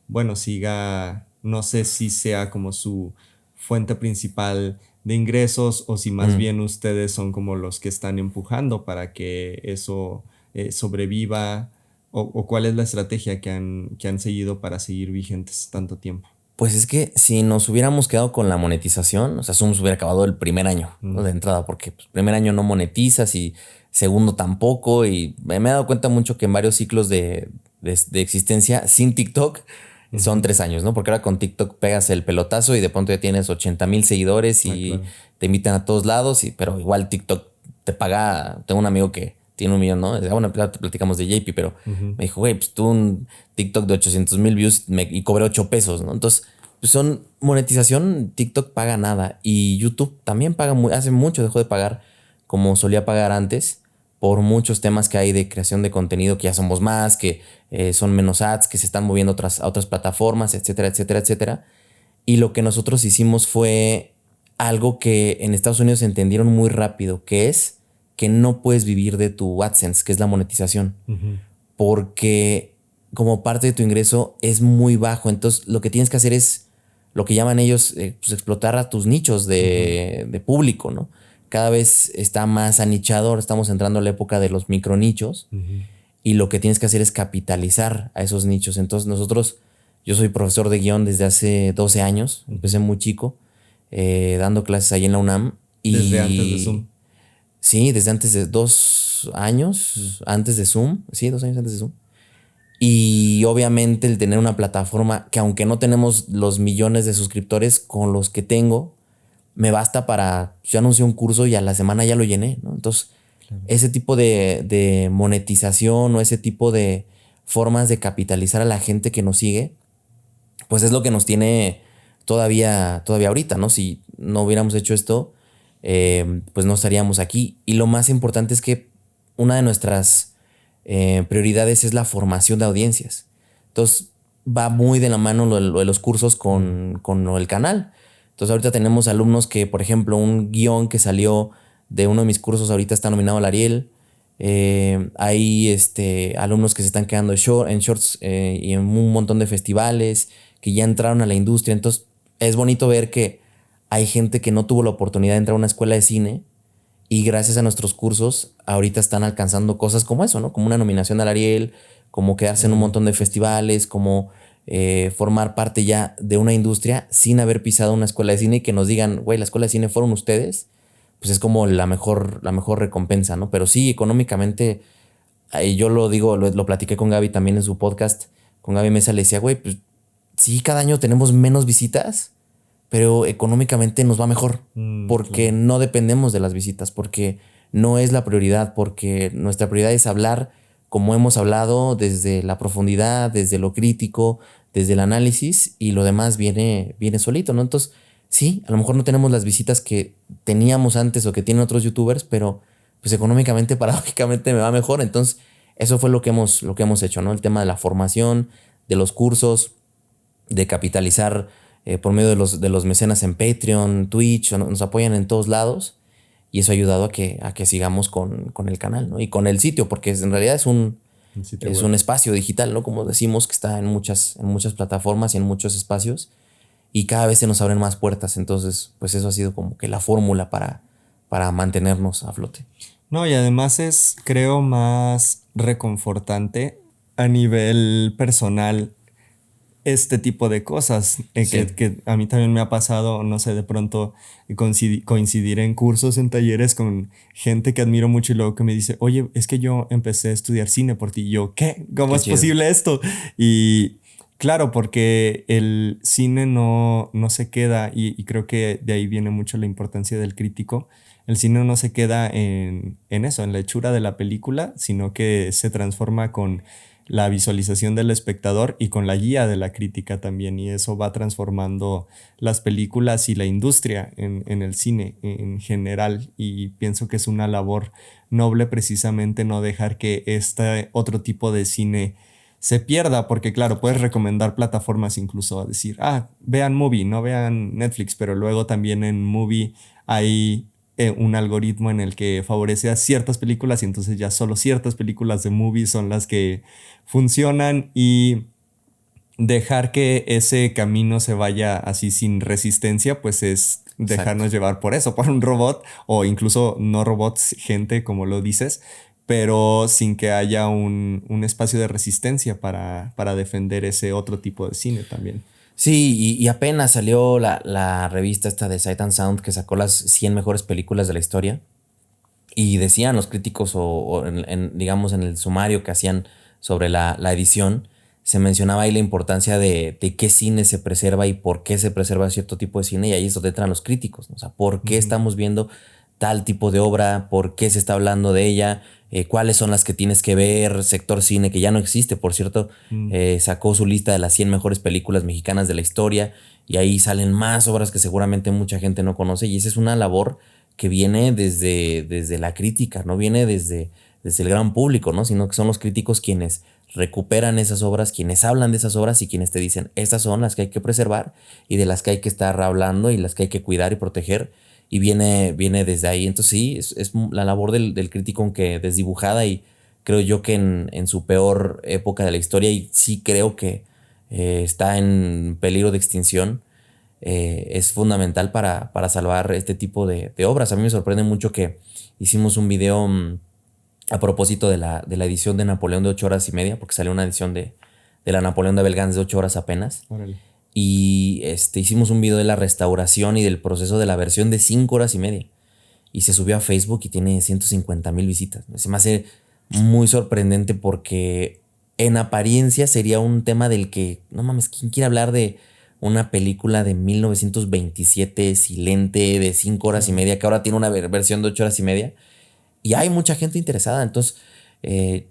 bueno, siga, no sé si sea como su fuente principal de ingresos o si más bien ustedes son como los que están empujando para que eso sobreviva, o cuál es la estrategia que han seguido para seguir vigentes tanto tiempo? Pues es que si nos hubiéramos quedado con la monetización, o sea, Zoom se hubiera acabado el primer año, ¿no? De entrada, porque pues, primer año no monetizas y segundo tampoco, y me he dado cuenta mucho que en varios ciclos de existencia sin TikTok son 3 años, ¿no? Porque ahora con TikTok pegas el pelotazo y de pronto ya tienes 80,000 seguidores y claro, te invitan a todos lados, pero igual TikTok te paga. Tengo un amigo que tiene 1 millón, ¿no? Bueno, platicamos de JP, pero me dijo, güey, pues tú un TikTok de 800,000 views y cobré 8 pesos, ¿no? Entonces, pues son monetización, TikTok paga nada, y YouTube también paga hace mucho dejó de pagar como solía pagar antes, por muchos temas que hay de creación de contenido, que ya somos más, que son menos ads, que se están moviendo a otras plataformas, etcétera, etcétera, etcétera. Y lo que nosotros hicimos fue algo que en Estados Unidos entendieron muy rápido, que es que no puedes vivir de tu AdSense, que es la monetización, porque como parte de tu ingreso es muy bajo. Entonces lo que tienes que hacer es lo que llaman ellos pues explotar a tus nichos de público, ¿no? Cada vez está más anichado. Ahora estamos entrando a la época de los micronichos y lo que tienes que hacer es capitalizar a esos nichos. Entonces yo soy profesor de guión desde hace 12 años, empecé muy chico, dando clases ahí en la UNAM. Desde antes de Zoom. Sí, desde antes de 2 años antes de Zoom. Sí, 2 años antes de Zoom. Y obviamente el tener una plataforma que aunque no tenemos los millones de suscriptores con los que tengo, me basta para... Yo anuncié un curso y a la semana ya lo llené, ¿no? Entonces, ese tipo de monetización o ese tipo de formas de capitalizar a la gente que nos sigue, pues es lo que nos tiene todavía ahorita, ¿no? Si no hubiéramos hecho esto, pues no estaríamos aquí. Y lo más importante es que una de nuestras prioridades es la formación de audiencias. Entonces va muy de la mano lo de los cursos con lo del canal. Entonces ahorita tenemos alumnos que, por ejemplo, un guión que salió de uno de mis cursos ahorita está nominado al Ariel. Hay alumnos que se están quedando en shorts y en un montón de festivales que ya entraron a la industria. Entonces es bonito ver que hay gente que no tuvo la oportunidad de entrar a una escuela de cine y gracias a nuestros cursos ahorita están alcanzando cosas como eso, ¿no? Como una nominación al Ariel, como quedarse en un montón de festivales, como formar parte ya de una industria sin haber pisado una escuela de cine y que nos digan, güey, la escuela de cine fueron ustedes, pues es como la mejor recompensa, ¿no? Pero sí, económicamente, yo lo digo, lo platiqué con Gaby también en su podcast, con Gaby Mesa le decía, güey, pues sí, cada año tenemos menos visitas, pero económicamente nos va mejor porque no dependemos de las visitas, porque no es la prioridad, porque nuestra prioridad es hablar como hemos hablado desde la profundidad, desde lo crítico, desde el análisis y lo demás viene solito, ¿no? Entonces, sí, a lo mejor no tenemos las visitas que teníamos antes o que tienen otros youtubers, pero pues económicamente, paradójicamente me va mejor. Entonces, eso fue lo que hemos hecho, ¿no? El tema de la formación, de los cursos, de capitalizar por medio de los mecenas en Patreon, Twitch, nos apoyan en todos lados y eso ha ayudado a que sigamos con el canal, ¿no? Y con el sitio, porque en realidad es un espacio digital, ¿no? Como decimos, que está en muchas plataformas y en muchos espacios y cada vez se nos abren más puertas. Entonces, pues eso ha sido como que la fórmula para mantenernos a flote. No, y además es, creo, más reconfortante a nivel personal este tipo de cosas que a mí también me ha pasado, no sé, de pronto coincidir en cursos, en talleres con gente que admiro mucho y luego que me dice, oye, es que yo empecé a estudiar cine por ti. Y yo, ¿qué? ¿Cómo es posible esto? Y claro, porque el cine no se queda y creo que de ahí viene mucho la importancia del crítico. El cine no se queda en eso, en la hechura de la película, sino que se transforma con la visualización del espectador y con la guía de la crítica también, y eso va transformando las películas y la industria en el cine en general, y pienso que es una labor noble precisamente no dejar que este otro tipo de cine se pierda, porque claro, puedes recomendar plataformas incluso a decir, vean Movie, no vean Netflix, pero luego también en Movie hay un algoritmo en el que favorece a ciertas películas y entonces ya solo ciertas películas de Movie son las que funcionan, y dejar que ese camino se vaya así sin resistencia pues es dejarnos llevar por eso, por un robot o incluso no robots, gente como lo dices, pero sin que haya un espacio de resistencia para defender ese otro tipo de cine también. Sí, y apenas salió la revista esta de Sight and Sound que sacó las 100 mejores películas de la historia y decían los críticos digamos en el sumario que hacían sobre la edición, se mencionaba ahí la importancia de qué cine se preserva y por qué se preserva cierto tipo de cine, y ahí es donde entran los críticos, ¿no? O sea, por qué estamos viendo tal tipo de obra, por qué se está hablando de ella, cuáles son las que tienes que ver. Sector Cine, que ya no existe, por cierto, sacó su lista de las 100 mejores películas mexicanas de la historia y ahí salen más obras que seguramente mucha gente no conoce, y esa es una labor que viene desde la crítica, no viene desde desde el gran público, ¿no? Sino que son los críticos quienes recuperan esas obras, quienes hablan de esas obras y quienes te dicen, estas son las que hay que preservar y de las que hay que estar hablando y las que hay que cuidar y proteger. Y viene desde ahí. Entonces sí, es la labor del crítico, aunque desdibujada, y creo yo que en su peor época de la historia, y sí creo que está en peligro de extinción, es fundamental para salvar este tipo de obras. A mí me sorprende mucho que hicimos un video a propósito de la edición de Napoleón de 8 horas y media, porque salió una edición de la Napoleón de Abel Gance de 8 horas apenas. Órale. Y hicimos un video de la restauración y del proceso de la versión de 5 horas y media. Y se subió a Facebook y tiene 150,000 visitas. Se me hace muy sorprendente porque en apariencia sería un tema del que, no mames, ¿quién quiere hablar de una película de 1927 silente de 5 horas y media que ahora tiene una versión de 8 horas y media? Y hay mucha gente interesada. Entonces,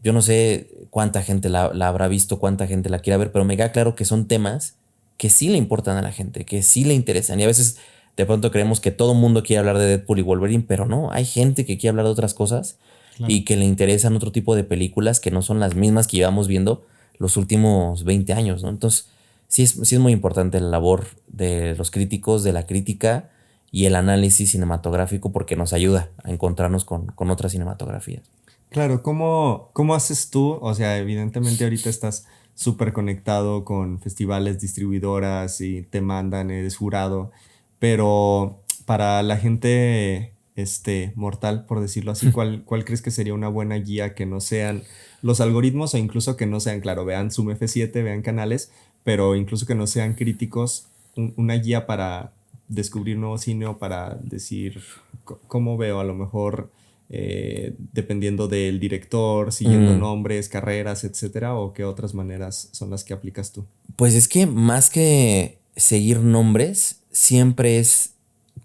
yo no sé cuánta gente la habrá visto, cuánta gente la quiera ver, pero me queda claro que son temas que sí le importan a la gente, que sí le interesan. Y a veces de pronto creemos que todo el mundo quiere hablar de Deadpool y Wolverine, pero no, hay gente que quiere hablar de otras cosas, claro, y que le interesan otro tipo de películas que no son las mismas que llevamos viendo los últimos 20 años, ¿no? Entonces, sí es muy importante la labor de los críticos, de la crítica y el análisis cinematográfico, porque nos ayuda a encontrarnos con otras cinematografías. Claro, ¿cómo haces tú? O sea, evidentemente ahorita estás súper conectado con festivales, distribuidoras y te mandan, eres jurado, pero para la gente mortal, por decirlo así, ¿cuál crees que sería una buena guía que no sean los algoritmos o incluso que no sean, claro, vean Zoom F7, vean canales, pero incluso que no sean críticos, una guía para descubrir nuevo cine o para decir cómo veo a lo mejor dependiendo del director, siguiendo nombres, carreras, etcétera, o qué otras maneras son las que aplicas tú? Pues es que más que seguir nombres, siempre es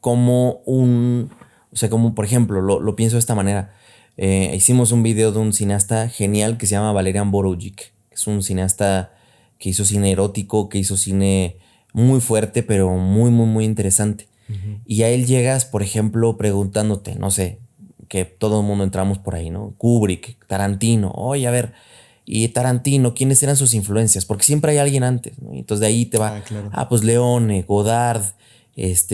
como o sea, como por ejemplo, lo pienso de esta manera. Hicimos un video de un cineasta genial que se llama Valerian Borowczyk. Es un cineasta que hizo cine erótico, que hizo cine muy fuerte, pero muy, muy, muy interesante. Uh-huh. Y a él llegas, por ejemplo, preguntándote, no sé, que todo el mundo entramos por ahí, ¿no? Kubrick, Tarantino, oye, a ver, y Tarantino, ¿quiénes eran sus influencias? Porque siempre hay alguien antes, ¿no? Entonces de ahí te va, claro. Pues Leone, Godard,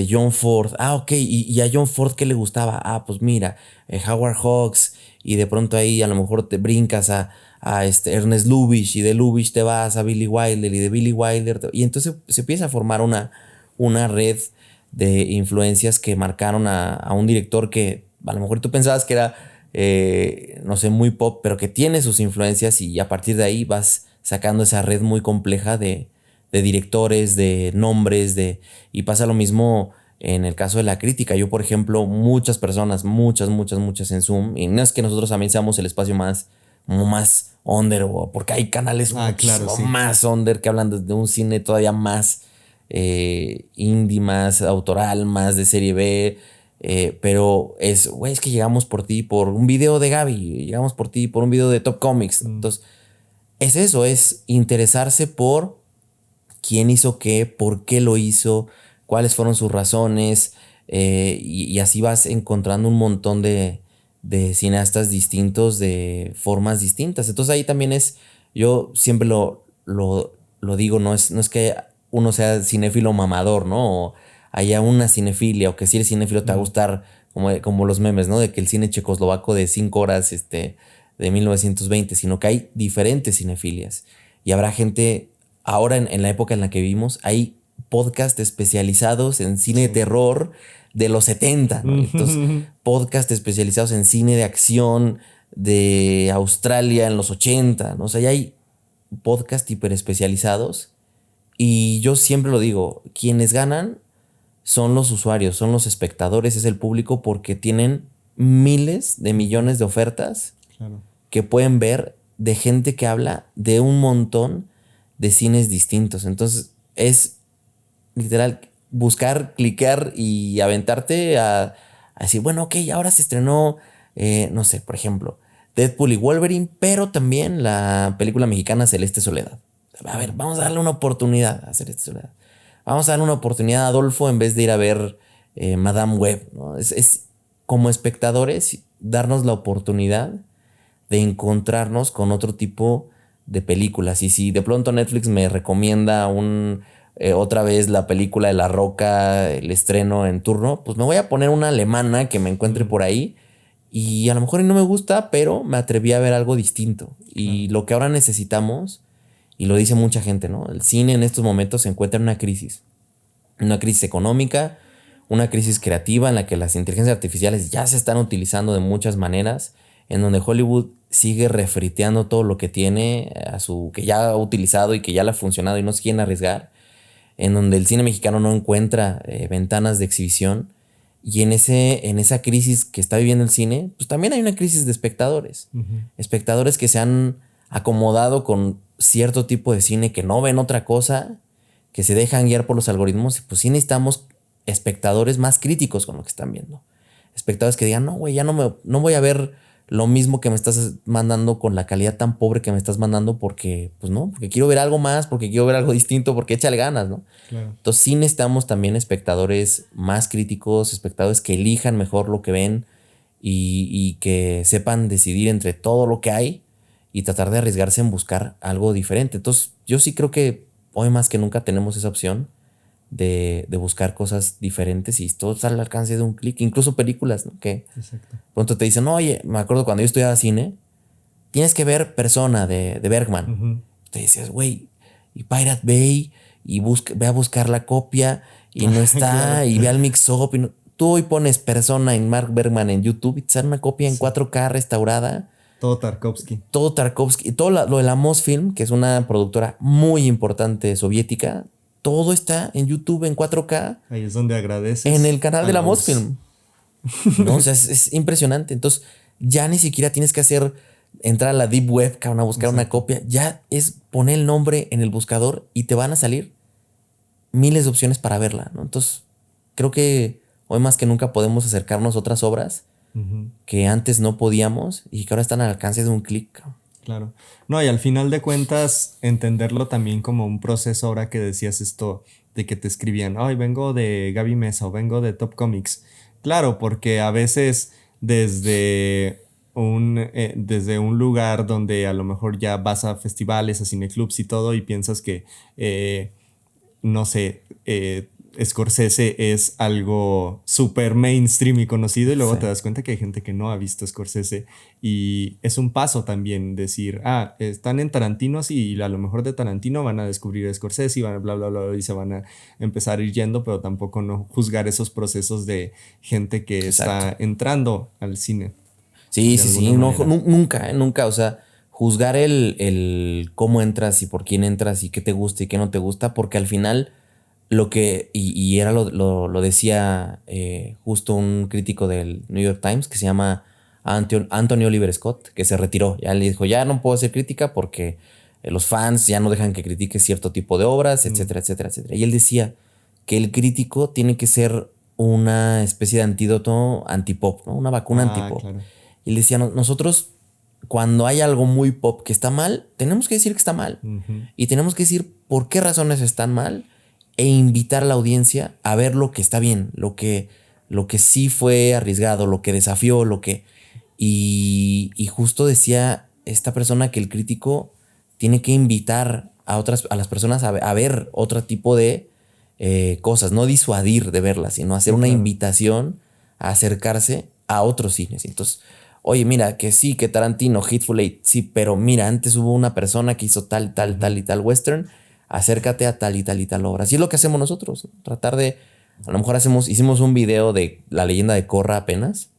John Ford, ok, y a John Ford, ¿qué le gustaba? Pues mira, Howard Hawks, y de pronto ahí a lo mejor te brincas a Ernest Lubitsch, y de Lubitsch te vas a Billy Wilder, y de Billy Wilder, y entonces se empieza a formar una red de influencias que marcaron a un director que a lo mejor tú pensabas que era, no sé, muy pop, pero que tiene sus influencias, y a partir de ahí vas sacando esa red muy compleja de directores, de nombres, y pasa lo mismo en el caso de la crítica. Yo, por ejemplo, muchas personas, muchas en Zoom, y no es que nosotros también seamos el espacio más under, porque hay canales claro, sí, más under que hablan de un cine todavía más indie, más autoral, más de serie B. Pero es que llegamos por ti por un video de Gaby, llegamos por ti por un video de Top Comics. Entonces, es eso, es interesarse por quién hizo qué, por qué lo hizo, cuáles fueron sus razones, y así vas encontrando un montón de cineastas distintos, de formas distintas. Entonces ahí también yo siempre lo digo, no es que uno sea cinéfilo mamador, ¿no? O haya una cinefilia, o que si eres cinéfilo te va a gustar, como los memes, ¿no? De que el cine checoslovaco de 5 horas de 1920, sino que hay diferentes cinefilias. Y habrá gente, ahora en la época en la que vivimos, hay podcasts especializados en cine de terror de los 70, ¿no? Entonces, podcasts especializados en cine de acción de Australia en los 80, ¿no? O sea, ya hay podcasts hiper especializados. Y yo siempre lo digo, quienes ganan son los usuarios, son los espectadores, es el público, porque tienen miles de millones de ofertas, claro, que pueden ver de gente que habla de un montón de cines distintos. Entonces es literal buscar, cliquear y aventarte a decir, bueno, ok, ahora se estrenó, no sé, por ejemplo, Deadpool y Wolverine, pero también la película mexicana Celeste Soledad. A ver, vamos a darle una oportunidad a Celeste Soledad. Vamos a darle una oportunidad a Adolfo en vez de ir a ver Madame Web, ¿no? Es como espectadores darnos la oportunidad de encontrarnos con otro tipo de películas. Y si de pronto Netflix me recomienda otra vez la película de La Roca, el estreno en turno, pues me voy a poner una alemana que me encuentre por ahí y a lo mejor no me gusta, pero me atreví a ver algo distinto. Y lo que ahora necesitamos, y lo dice mucha gente, ¿no? El cine en estos momentos se encuentra en una crisis económica, una crisis creativa en la que las inteligencias artificiales ya se están utilizando de muchas maneras, en donde Hollywood sigue refriteando todo lo que tiene, que ya ha utilizado y que ya le ha funcionado y no se quieren arriesgar, en donde el cine mexicano no encuentra ventanas de exhibición. Y en esa crisis que está viviendo el cine, pues también hay una crisis de espectadores. Espectadores que se han acomodado con cierto tipo de cine, que no ven otra cosa, que se dejan guiar por los algoritmos. Y pues sí necesitamos espectadores más críticos con lo que están viendo. Espectadores que digan, no, güey, ya no voy a ver lo mismo que me estás mandando con la calidad tan pobre que me estás mandando porque, pues no, porque quiero ver algo más, porque quiero ver algo distinto, porque échale ganas, ¿no? Claro. Entonces sí necesitamos también espectadores más críticos, espectadores que elijan mejor lo que ven y que sepan decidir entre todo lo que hay y tratar de arriesgarse en buscar algo diferente. Entonces yo sí creo que hoy más que nunca tenemos esa opción de buscar cosas diferentes y todo está al alcance de un clic, incluso películas, ¿no? Que pronto te dicen, no, oye, me acuerdo cuando yo estudiaba cine, tienes que ver Persona de Bergman. Te decías, güey, y Pirate Bay, y ve a buscar la copia y no está, claro. Y ve al mix-up. Tú hoy pones Persona en Mark Bergman en YouTube y te sale una copia en 4K restaurada. Todo Tarkovsky. Y todo lo de la Mosfilm, que es una productora muy importante soviética. Todo está en YouTube en 4K. Ahí es donde agradeces. En el canal de la Mosfilm. ¿No? O sea, es impresionante. Entonces, ya ni siquiera tienes que entrar a la Deep Web a buscar una copia. Ya es poner el nombre en el buscador y te van a salir miles de opciones para verla, ¿no? Entonces, creo que hoy más que nunca podemos acercarnos a otras obras que antes no podíamos y que ahora están al alcance de un clic. Claro. No, y al final de cuentas, entenderlo también como un proceso. Ahora que decías esto de que te escribían, ay, vengo de Gaby Mesa o vengo de Top Comics. Claro, porque a veces desde un lugar donde a lo mejor ya vas a festivales, a cineclubs y todo, y piensas que, no sé, Scorsese es algo súper mainstream y conocido, y luego te das cuenta que hay gente que no ha visto Scorsese, y es un paso también decir, están en Tarantino, sí, y a lo mejor de Tarantino van a descubrir a Scorsese y van a bla, bla, bla, y se van a empezar a ir yendo, pero tampoco no juzgar esos procesos de gente que está entrando al cine. Sí, no, nunca, o sea, juzgar el cómo entras y por quién entras y qué te gusta y qué no te gusta, porque al final lo que, y era lo decía justo un crítico del New York Times que se llama Anthony Oliver Scott, que se retiró. Ya le dijo, ya no puedo hacer crítica porque los fans ya no dejan que critique cierto tipo de obras, etcétera, etcétera, etcétera. Y él decía que el crítico tiene que ser una especie de antídoto antipop, ¿no? Una vacuna antipop. Claro. Y él decía, nosotros cuando hay algo muy pop que está mal, tenemos que decir que está mal. Y tenemos que decir por qué razones están mal e invitar a la audiencia a ver lo que está bien, lo que sí fue arriesgado, lo que desafió, y justo decía esta persona que el crítico tiene que invitar a las personas a ver otro tipo de cosas, no disuadir de verlas, sino hacer una invitación a acercarse a otros cines. Entonces, oye, mira, que sí, que Tarantino, Hateful Eight, sí, pero mira, antes hubo una persona que hizo tal y tal western, acércate a tal y tal obra. Así es lo que hacemos nosotros, ¿no? Tratar de, a lo mejor hicimos un video de La leyenda de Korra apenas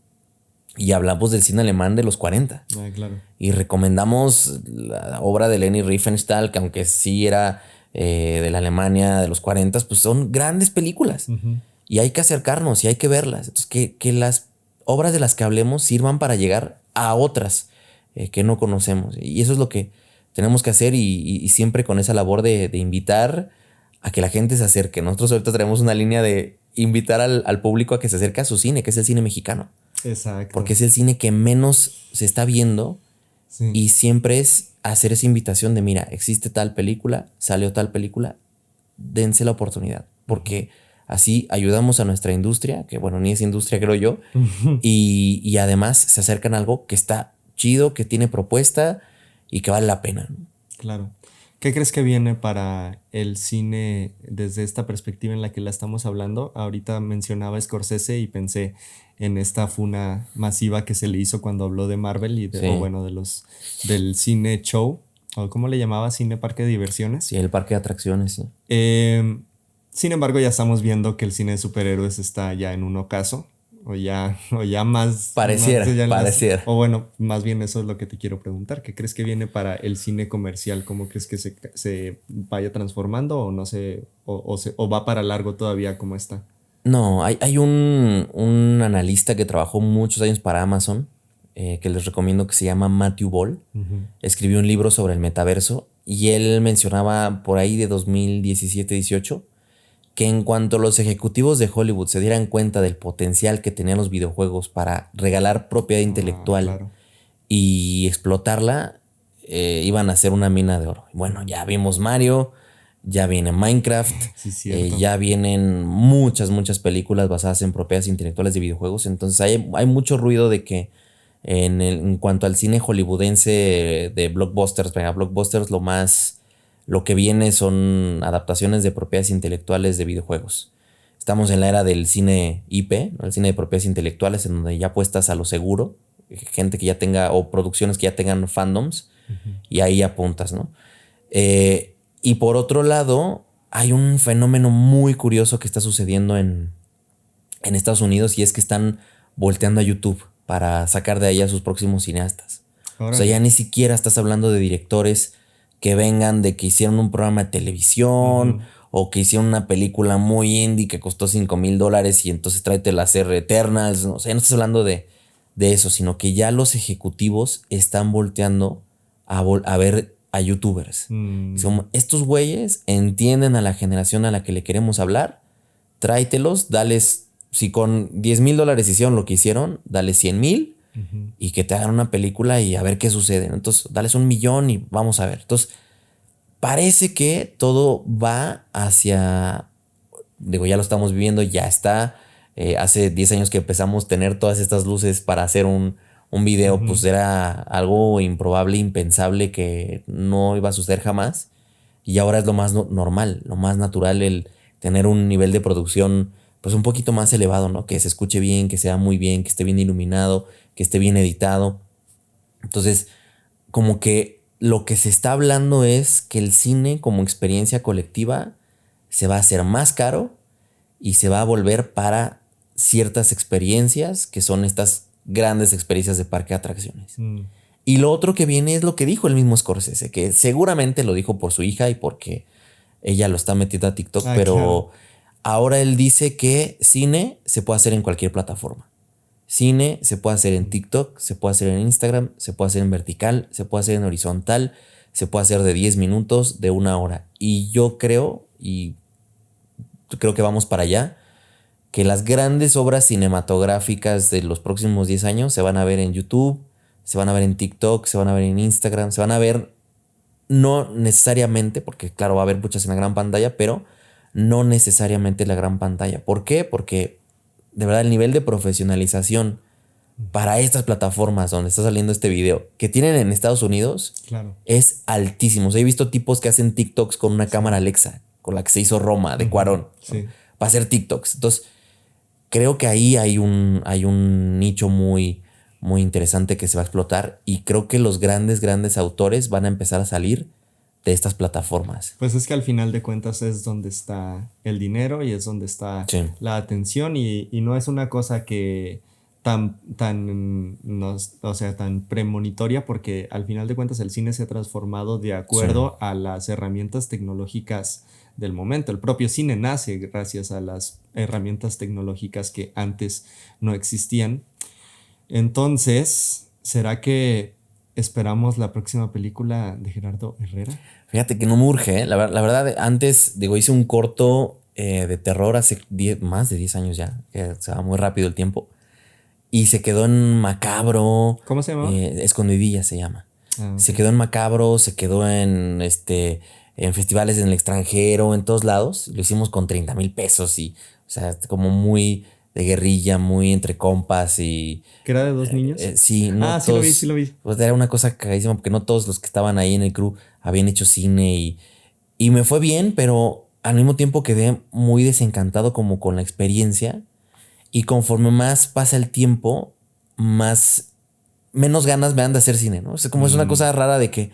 y hablamos del cine alemán de los 40. Claro. Y recomendamos la obra de Leni Riefenstahl, que aunque sí era de la Alemania de los 40, pues son grandes películas. Y hay que acercarnos y hay que verlas. Entonces, que las obras de las que hablemos sirvan para llegar a otras que no conocemos. Y eso es lo que tenemos que hacer y siempre con esa labor de invitar a que la gente se acerque. Nosotros ahorita tenemos una línea de invitar al público a que se acerque a su cine, que es el cine mexicano. Exacto. Porque es el cine que menos se está viendo. Sí. Y siempre es hacer esa invitación de, mira, existe tal película, salió tal película, dense la oportunidad. Porque así ayudamos a nuestra industria, que bueno, ni es industria creo yo, y además se acercan a algo que está chido, que tiene propuesta y que vale la pena, ¿no? Claro. ¿Qué crees que viene para el cine desde esta perspectiva en la que la estamos hablando? Ahorita mencionaba Scorsese y pensé en esta funa masiva que se le hizo cuando habló de Marvel y de, del cine show, o ¿cómo le llamaba? Cine parque de diversiones. Sí, el parque de atracciones, sí. Sin embargo, ya estamos viendo que el cine de superhéroes está ya en un ocaso. O ya más... Pareciera. O bueno, más bien eso es lo que te quiero preguntar. ¿Qué crees que viene para el cine comercial? ¿Cómo crees que se vaya transformando o no sé, o va para largo todavía como está? No, hay un analista que trabajó muchos años para Amazon, que les recomiendo, que se llama Matthew Ball. Escribió un libro sobre el metaverso y él mencionaba por ahí de 2017-18 que en cuanto los ejecutivos de Hollywood se dieran cuenta del potencial que tenían los videojuegos para regalar propiedad intelectual y explotarla, iban a ser una mina de oro. Bueno, ya vimos Mario, ya viene Minecraft, ya vienen muchas películas basadas en propiedades intelectuales de videojuegos. Entonces hay mucho ruido de que en cuanto al cine hollywoodense de blockbusters, lo que viene son adaptaciones de propiedades intelectuales de videojuegos. Estamos en la era del cine IP, ¿no? El cine de propiedades intelectuales, en donde ya apuestas a lo seguro, gente que ya tenga, o producciones que ya tengan fandoms, y ahí apuntas, ¿no? Y por otro lado, hay un fenómeno muy curioso que está sucediendo en Estados Unidos, y es que están volteando a YouTube para sacar de ahí a sus próximos cineastas. O sea, ya ni siquiera estás hablando de directores que vengan de que hicieron un programa de televisión o que hicieron una película muy indie que costó $5,000 y entonces tráete la hacer Eternals. O sea, no estás hablando de eso, sino que ya los ejecutivos están volteando a ver a youtubers. Estos güeyes entienden a la generación a la que le queremos hablar, tráetelos, dales, si con $10,000 hicieron lo que hicieron, dales 100,000 y que te hagan una película y a ver qué sucede. Entonces, dales 1,000,000 y vamos a ver. Entonces, parece que todo va hacia, digo, ya lo estamos viviendo, ya está. Hace 10 años que empezamos a tener todas estas luces para hacer un video, pues era algo improbable, impensable, que no iba a suceder jamás. Y ahora es lo más normal, lo más natural, el tener un nivel de producción pues un poquito más elevado, ¿no? Que se escuche bien, que sea muy bien, que esté bien iluminado, que esté bien editado. Entonces, como que lo que se está hablando es que el cine como experiencia colectiva se va a hacer más caro y se va a volver para ciertas experiencias que son estas grandes experiencias de parque de atracciones. Y lo otro que viene es lo que dijo el mismo Scorsese, que seguramente lo dijo por su hija y porque ella lo está metiendo a TikTok, pero claro, ahora él dice que cine se puede hacer en cualquier plataforma. Cine se puede hacer en TikTok, se puede hacer en Instagram, se puede hacer en vertical, se puede hacer en horizontal, se puede hacer de 10 minutos, de 1 hora. Y yo creo, y creo que vamos para allá, que las grandes obras cinematográficas de los próximos 10 años se van a ver en YouTube, se van a ver en TikTok, se van a ver en Instagram, se van a ver no necesariamente, porque claro, va a haber muchas en la gran pantalla, pero no necesariamente en la gran pantalla. ¿Por qué? Porque de verdad el nivel de profesionalización para estas plataformas donde está saliendo este video que tienen en Estados Unidos, claro, es altísimo. O sea, he visto tipos que hacen TikToks con una cámara Alexa, con la que se hizo Roma de Cuarón, ¿no? Para hacer TikToks. Entonces, creo que ahí hay un nicho muy, muy interesante que se va a explotar, y creo que los grandes autores van a empezar a salir de estas plataformas. Pues es que al final de cuentas es donde está el dinero y es donde está la atención, y no es una cosa que tan premonitoria, porque al final de cuentas el cine se ha transformado de acuerdo a las herramientas tecnológicas del momento. El propio cine nace gracias a las herramientas tecnológicas que antes no existían. Entonces, ¿será que esperamos la próxima película de Gerardo Herrera? Fíjate que no me urge, ¿eh? La verdad, antes, hice un corto de terror hace más de 10 años ya, que se va muy rápido el tiempo, y se quedó en macabro. ¿Cómo se llama? Escondidilla se llama. Okay. Se quedó en macabro, se quedó en festivales en el extranjero, en todos lados. Lo hicimos con 30,000 pesos y, o sea, como muy de guerrilla, muy entre compas y... ¿Que era de dos niños? Sí, no todos, sí lo vi. Pues era una cosa cagadísima porque no todos los que estaban ahí en el crew habían hecho cine y me fue bien, pero al mismo tiempo quedé muy desencantado como con la experiencia y conforme más pasa el tiempo, menos ganas me dan de hacer cine, ¿no? O sea, como es una cosa rara de que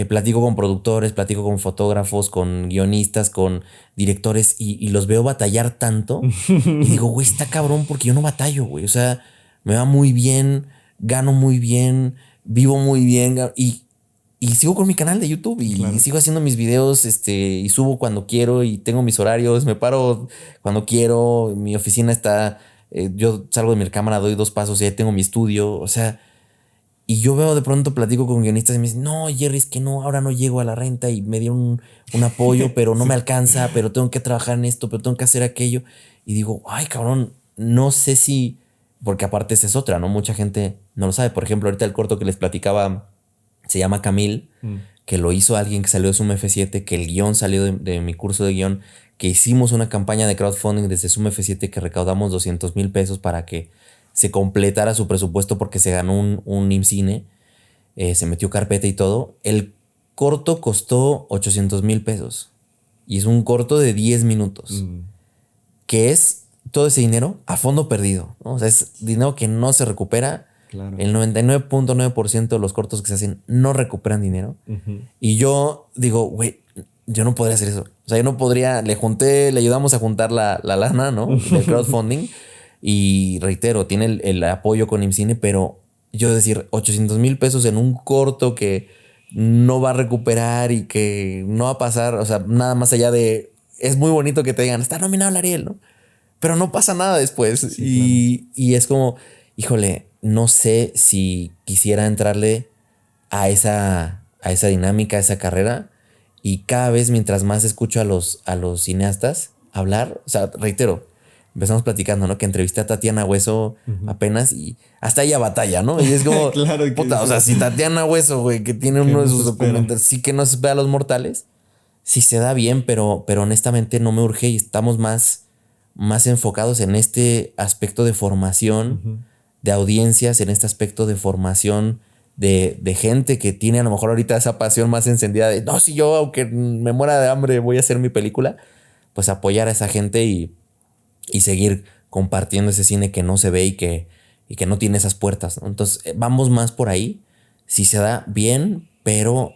platico con productores, platico con fotógrafos, con guionistas, con directores y los veo batallar tanto. Y digo, güey, está cabrón porque yo no batallo, güey. O sea, me va muy bien, gano muy bien, vivo muy bien y sigo con mi canal de YouTube y sigo haciendo mis videos y subo cuando quiero y tengo mis horarios, me paro cuando quiero, mi oficina está, yo salgo de mi cámara, doy 2 pasos y ahí tengo mi estudio, o sea... Y yo veo de pronto, platico con guionistas y me dicen, no, Jerry, es que no, ahora no llego a la renta y me dieron un apoyo, pero no me alcanza, pero tengo que trabajar en esto, pero tengo que hacer aquello. Y digo, ay, cabrón, no sé si, porque aparte esa es otra, ¿no? Mucha gente no lo sabe. Por ejemplo, ahorita el corto que les platicaba se llama Camil, que lo hizo alguien que salió de Zoom F7, que el guión salió de mi curso de guión, que hicimos una campaña de crowdfunding desde Zoom F7 que recaudamos 200,000 pesos para que se completara su presupuesto porque se ganó un IMCINE, se metió carpeta y todo. El corto costó 800,000 pesos y es un corto de 10 minutos, que es todo ese dinero a fondo perdido, ¿no? O sea, es dinero que no se recupera. Claro. El 99.9% de los cortos que se hacen no recuperan dinero. Y yo digo, güey, yo no podría hacer eso. O sea, yo no podría, le ayudamos a juntar la lana, ¿no? Del crowdfunding. Y reitero, tiene el apoyo con IMCINE, pero yo decir 800,000 pesos en un corto que no va a recuperar y que no va a pasar, o sea, nada más allá de, es muy bonito que te digan, está nominado al Ariel, ¿no? Pero no pasa nada después. Sí, y es como, híjole, no sé si quisiera entrarle a esa dinámica, a esa carrera. Y cada vez mientras más escucho a los cineastas hablar, o sea, reitero, empezamos platicando, ¿no? Que entrevisté a Tatiana Hueso apenas y hasta ella batalla, ¿no? Y es como, claro que puta, o sea, si Tatiana Hueso, güey, que tiene uno de sus documentales, sí que no se espera a los mortales, sí se da bien, pero honestamente no me urge y estamos más enfocados en este aspecto de formación de audiencias, en este aspecto de formación de gente que tiene a lo mejor ahorita esa pasión más encendida de, no, si yo aunque me muera de hambre voy a hacer mi película, pues apoyar a esa gente y seguir compartiendo ese cine que no se ve y que no tiene esas puertas, ¿no? Entonces vamos más por ahí. Si se da bien, pero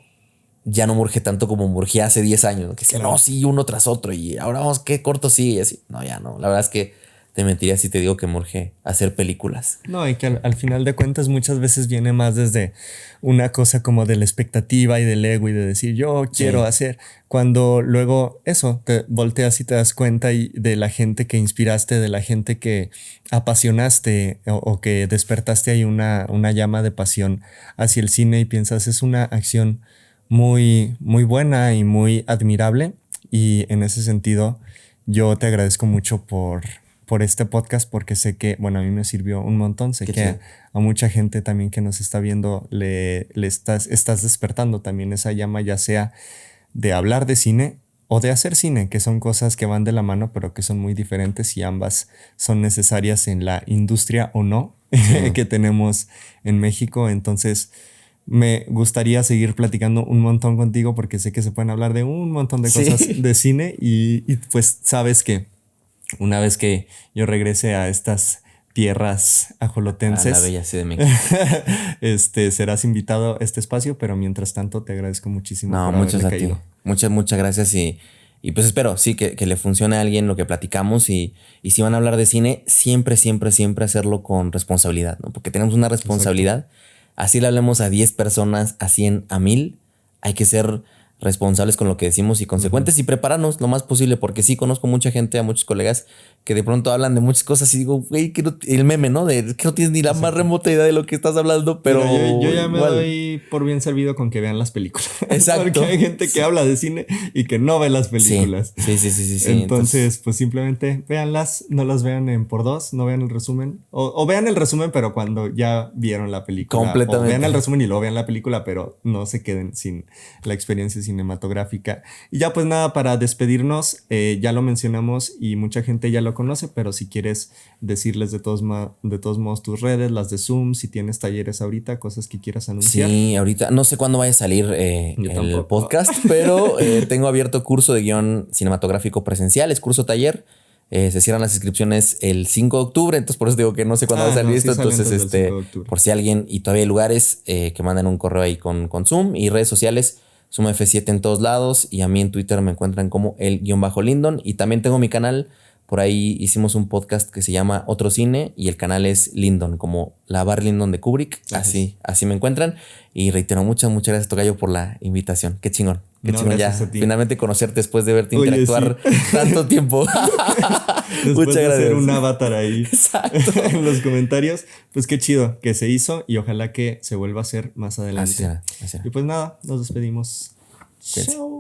ya no me urge tanto como me urgía hace 10 años, ¿no? Que decía, no, sí, uno tras otro y ahora vamos, qué corto sigue y así. No, ya no. La verdad es que te mentiría si te digo que me urge hacer películas. No, y que al final de cuentas muchas veces viene más desde una cosa como de la expectativa y del ego y de decir yo quiero hacer, cuando luego eso, te volteas y te das cuenta y de la gente que inspiraste, de la gente que apasionaste o que despertaste ahí una llama de pasión hacia el cine y piensas es una acción muy, muy buena y muy admirable, y en ese sentido yo te agradezco mucho por este podcast porque sé que, bueno, a mí me sirvió un montón. Sé que a mucha gente también que nos está viendo le estás despertando también esa llama, ya sea de hablar de cine o de hacer cine, que son cosas que van de la mano, pero que son muy diferentes y ambas son necesarias en la industria o no que tenemos en México. Entonces, me gustaría seguir platicando un montón contigo porque sé que se pueden hablar de un montón de cosas de cine y pues sabes que una vez que yo regrese a estas tierras ajolotenses, a la bella Ciudad de México, serás invitado a este espacio, pero mientras tanto te agradezco muchísimo por haberme caído. Muchas gracias y pues espero, sí, que le funcione a alguien lo que platicamos y si van a hablar de cine, siempre hacerlo con responsabilidad, ¿no? Porque tenemos una responsabilidad. Exacto. Así le hablemos a 10 personas, a 100, a 1000, hay que ser responsables con lo que decimos y consecuentes y prepararnos lo más posible, porque sí conozco mucha gente, a muchos colegas que de pronto hablan de muchas cosas y digo, güey, el meme, ¿no? De que no tienes ni la más remota idea de lo que estás hablando, pero yo ya me doy por bien servido con que vean las películas. Exacto. Porque hay gente que habla de cine y que no ve las películas. Sí. Entonces, pues simplemente véanlas, no las vean en por dos, no vean el resumen. O vean el resumen, pero cuando ya vieron la película. Completamente. O vean el resumen y luego vean la película, pero no se queden sin la experiencia cinematográfica. Y ya pues nada, para despedirnos, ya lo mencionamos y mucha gente ya lo conoce, pero si quieres decirles de todos modos tus redes, las de Zoom, si tienes talleres ahorita, cosas que quieras anunciar. Sí, ahorita no sé cuándo vaya a salir el podcast, pero tengo abierto curso de guión cinematográfico presencial, es curso taller. Se cierran las inscripciones el 5 de octubre, entonces por eso digo que no sé cuándo va a salir esto. Entonces, por si alguien, y todavía hay lugares que manden un correo ahí con Zoom y redes sociales, Zoom F7 en todos lados, y a mí en Twitter me encuentran como el_Lindon, y también tengo mi canal. Por ahí hicimos un podcast que se llama Otro Cine y el canal es Lindon, como la Bar Lindon de Kubrick. Así me encuentran. Y reitero, muchas gracias, Tocayo, por la invitación. Qué chingón. Qué chingón ya finalmente conocerte después de verte interactuar tanto tiempo. Después de hacer un avatar ahí en los comentarios. Pues qué chido que se hizo y ojalá que se vuelva a hacer más adelante. Así. Y pues nada, nos despedimos. Chao.